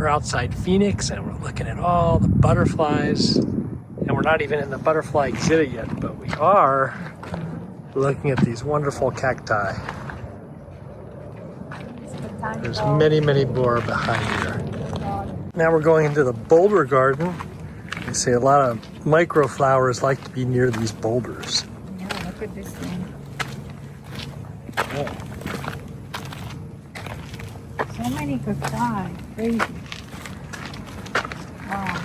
We're outside Phoenix and we're looking at all the butterflies. And we're not even in the butterfly exhibit yet, but we are looking at these wonderful cacti. There's many, many more behind here. Now we're going into the boulder garden. They say a lot of microflowers like to be near these boulders. Yeah, look at this thing. Yeah. So many cacti. Crazy. Wow.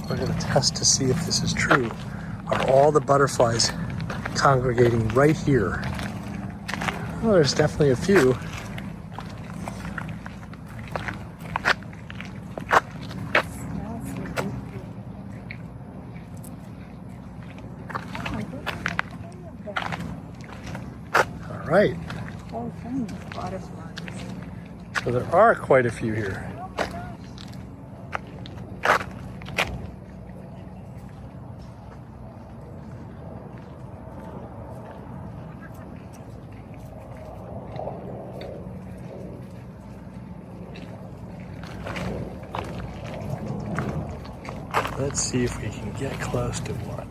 We're going to test to see if this is true. Are all the butterflies congregating right here? Well, there's definitely a few. All right. Whole thing is butterflies. So there are quite a few here. Let's see if we can get close to one.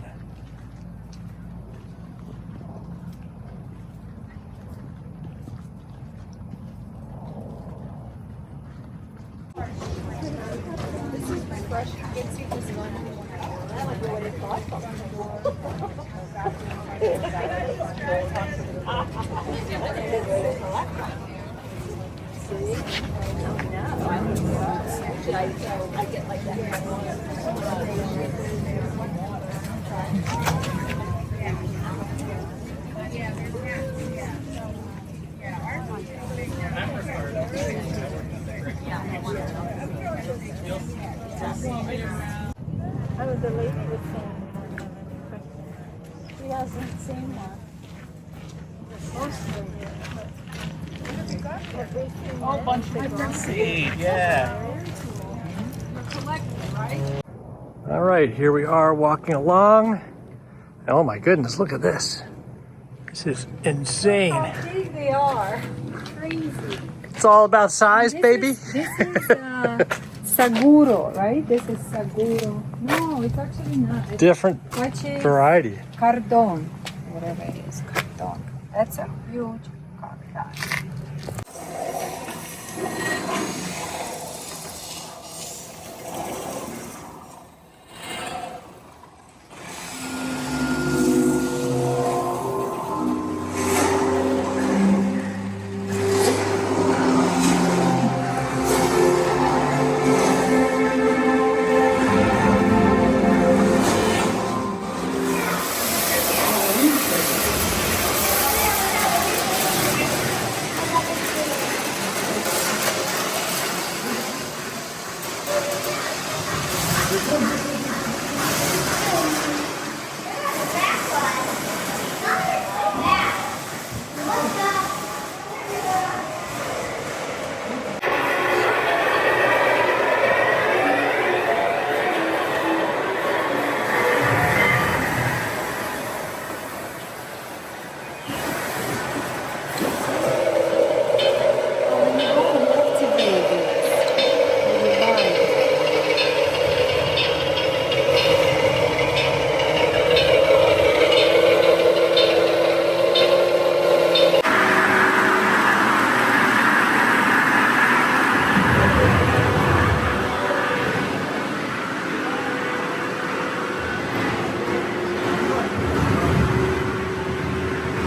Oh, the lady was saying she hasn't seen one. Oh, bunch of different seed, yeah. All right, here we are walking along. Oh my goodness, look at this. This is insane. How big they are. Crazy. It's all about size, baby. This is saguro, right? This is saguro. No, it's actually not. It's Different which is variety. cardon, whatever it is, cardon. That's a huge cacti.